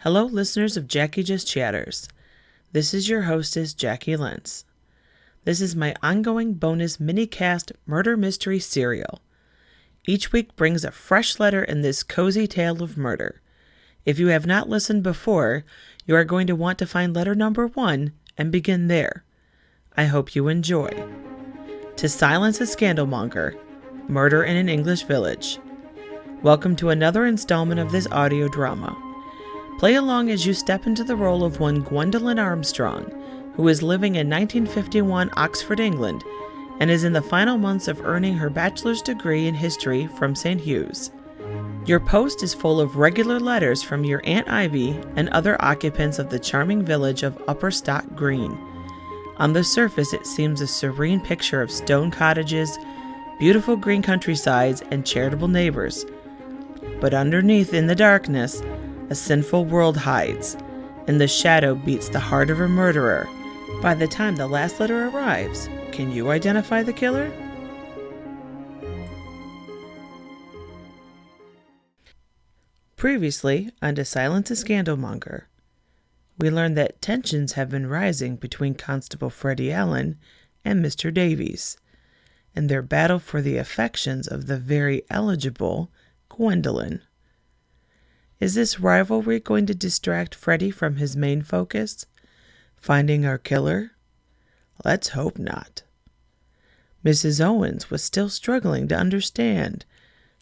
Hello, listeners of Jacqui Just Chatters. This is your hostess, Jacqui Lentz. This is my ongoing bonus mini-cast murder mystery serial. Each week brings a fresh letter in this cozy tale of murder. If you have not listened before, you are going to want to find letter number 1 and begin there. I hope you enjoy. To silence a scandalmonger, murder in an English village. Welcome to another installment of this audio drama. Play along as you step into the role of one Gwen Armstrong, who is living in 1951 Oxford, England, and is in the final months of earning her bachelor's degree in history from St. Hugh's. Your post is full of regular letters from your Aunt Ivy and other occupants of the charming village of Upper Stock Green. On the surface, it seems a serene picture of stone cottages, beautiful green countrysides, and charitable neighbors. But underneath, in the darkness, a sinful world hides, and the shadow beats the heart of a murderer. By the time the last letter arrives, can you identify the killer? Previously, on To Silence a Scandalmonger, we learned that tensions have been rising between Constable Freddie Allen and Mr. Davies, in their battle for the affections of the very eligible Gwendolyn. Is this rivalry going to distract Freddie from his main focus, finding our killer? Let's hope not. Mrs. Owens was still struggling to understand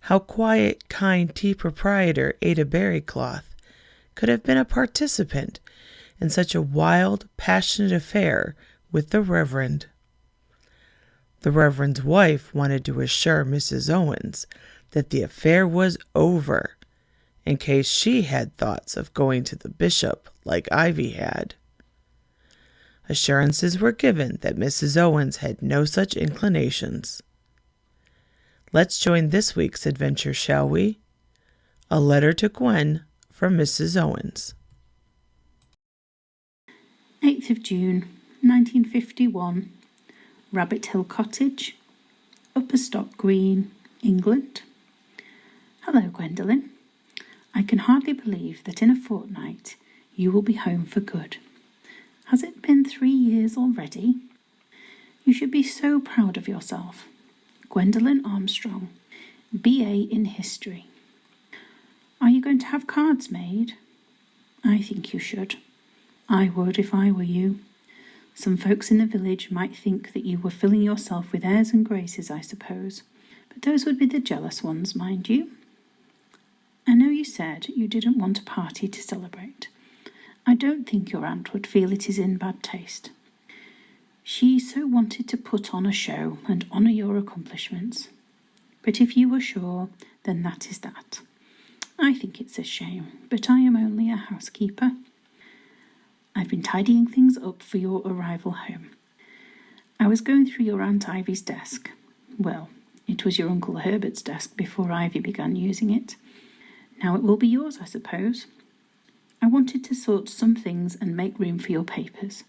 how quiet, kind tea proprietor Ada Berrycloth could have been a participant in such a wild, passionate affair with the Reverend. The Reverend's wife wanted to assure Mrs. Owens that the affair was over, in case she had thoughts of going to the bishop like Ivy had. Assurances were given that Mrs. Owens had no such inclinations. Let's join this week's adventure, shall we? A letter to Gwen from Mrs. Owens. 8th of June, 1951, Rabbit Hill Cottage, Upper Stock Green, England. Hello, Gwendolyn. I can hardly believe that in a fortnight you will be home for good. Has it been 3 years already? You should be so proud of yourself. Gwen Armstrong, BA in History. Are you going to have cards made? I think you should. I would if I were you. Some folks in the village might think that you were filling yourself with airs and graces, I suppose. But those would be the jealous ones, mind you. I know you said you didn't want a party to celebrate. I don't think your aunt would feel it is in bad taste. She so wanted to put on a show and honour your accomplishments. But if you were sure, then that is that. I think it's a shame, but I am only a housekeeper. I've been tidying things up for your arrival home. I was going through your Aunt Ivy's desk. Well, it was your Uncle Herbert's desk before Ivy began using it. Now it will be yours, I suppose. I wanted to sort some things and make room for your papers.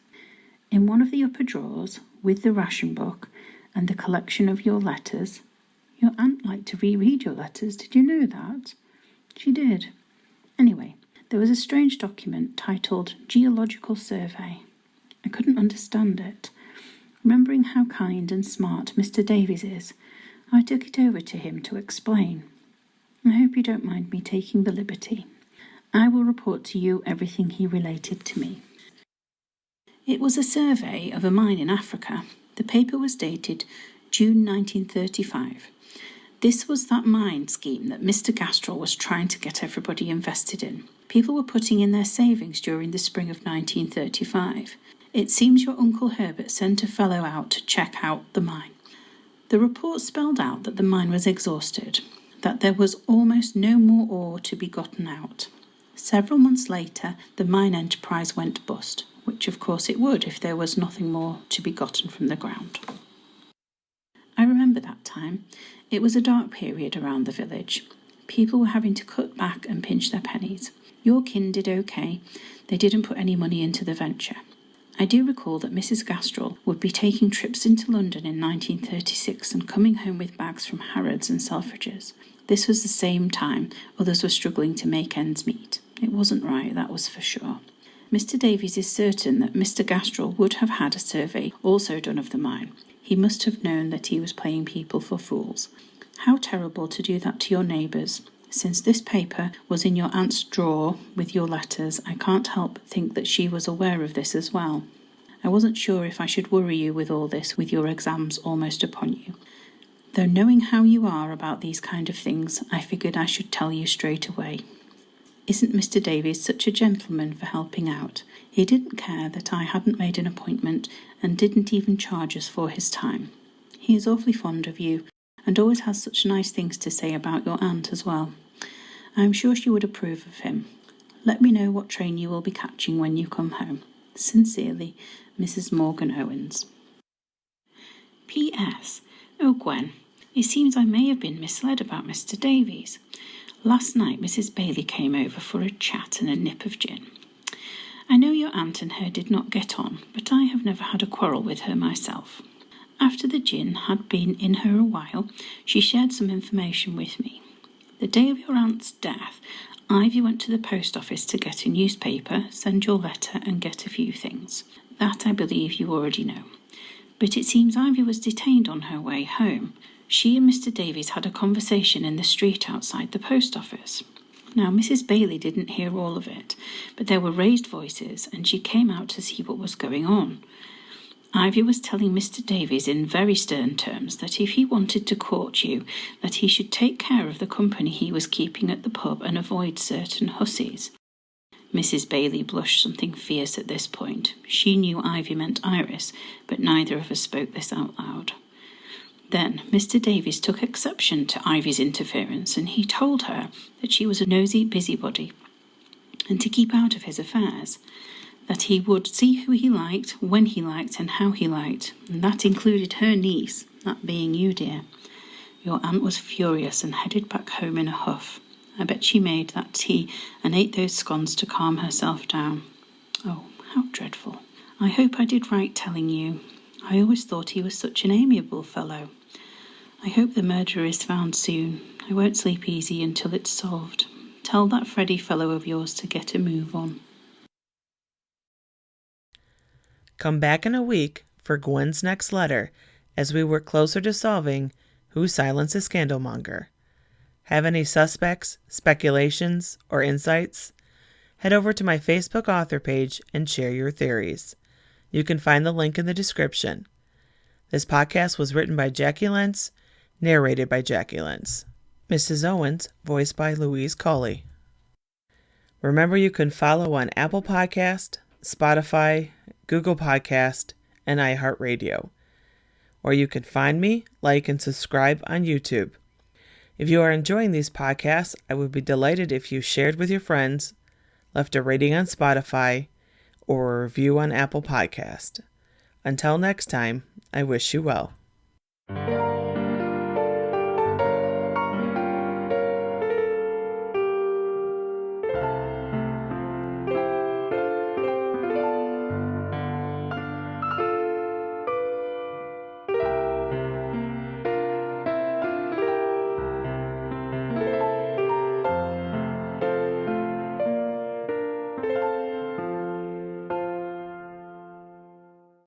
In one of the upper drawers, with the ration book and the collection of your letters. Your aunt liked to reread your letters, did you know that? She did. Anyway, there was a strange document titled Geological Survey. I couldn't understand it. Remembering how kind and smart Mr. Davies is, I took it over to him to explain. I hope you don't mind me taking the liberty. I will report to you everything he related to me. It was a survey of a mine in Africa. The paper was dated June 1935. This was that mine scheme that Mr. Gastrell was trying to get everybody invested in. People were putting in their savings during the spring of 1935. It seems your Uncle Herbert sent a fellow out to check out the mine. The report spelled out that the mine was exhausted, that there was almost no more ore to be gotten out. Several months later, the mine enterprise went bust, which of course it would if there was nothing more to be gotten from the ground. I remember that time. It was a dark period around the village. People were having to cut back and pinch their pennies. Your kin did okay. They didn't put any money into the venture. I do recall that Mrs. Gastrell would be taking trips into London in 1936 and coming home with bags from Harrods and Selfridges. This was the same time others were struggling to make ends meet. It wasn't right, that was for sure. Mr. Davies is certain that Mr. Gastrell would have had a survey also done of the mine. He must have known that he was playing people for fools. How terrible to do that to your neighbours. Since this paper was in your aunt's drawer with your letters, I can't help but think that she was aware of this as well. I wasn't sure if I should worry you with all this, with your exams almost upon you. Though knowing how you are about these kind of things, I figured I should tell you straight away. Isn't Mr. Davies such a gentleman for helping out? He didn't care that I hadn't made an appointment and didn't even charge us for his time. He is awfully fond of you and always has such nice things to say about your aunt as well. I am sure she would approve of him. Let me know what train you will be catching when you come home. Sincerely, Mrs. Morgan Owens. P.S. Oh, Gwen, it seems I may have been misled about Mr. Davies. Last night Mrs. Bailey came over for a chat and a nip of gin. I know your aunt and her did not get on, but I have never had a quarrel with her myself. After the gin had been in her a while, she shared some information with me. The day of your aunt's death, Ivy went to the post office to get a newspaper, send your letter and get a few things. That I believe you already know. But it seems Ivy was detained on her way home. She and Mr. Davies had a conversation in the street outside the post office. Now, Mrs. Bailey didn't hear all of it, but there were raised voices and she came out to see what was going on. Ivy was telling Mr. Davies in very stern terms that if he wanted to court you, that he should take care of the company he was keeping at the pub and avoid certain hussies. Mrs. Bailey blushed something fierce at this point. She knew Ivy meant Iris, but neither of us spoke this out loud. Then Mr. Davies took exception to Ivy's interference, and he told her that she was a nosy busybody, and to keep out of his affairs, that he would see who he liked, when he liked, and how he liked, and that included her niece, that being you, dear. Your aunt was furious and headed back home in a huff. I bet she made that tea and ate those scones to calm herself down. Oh, how dreadful. I hope I did right telling you. I always thought he was such an amiable fellow. I hope the murderer is found soon. I won't sleep easy until it's solved. Tell that Freddie fellow of yours to get a move on. Come back in a week for Gwen's next letter as we work closer to solving who silenced the Scandalmonger. Have any suspects, speculations, or insights? Head over to my Facebook author page and share your theories. You can find the link in the description. This podcast was written by Jacqui Lentz, narrated by Jacqui Lentz. Mrs. Owens, voiced by Louise Colley. Remember, you can follow on Apple Podcast, Spotify, Google Podcast, and iHeartRadio. Or you can find me, like, and subscribe on YouTube. If you are enjoying these podcasts, I would be delighted if you shared with your friends, left a rating on Spotify, or a review on Apple Podcast. Until next time, I wish you well.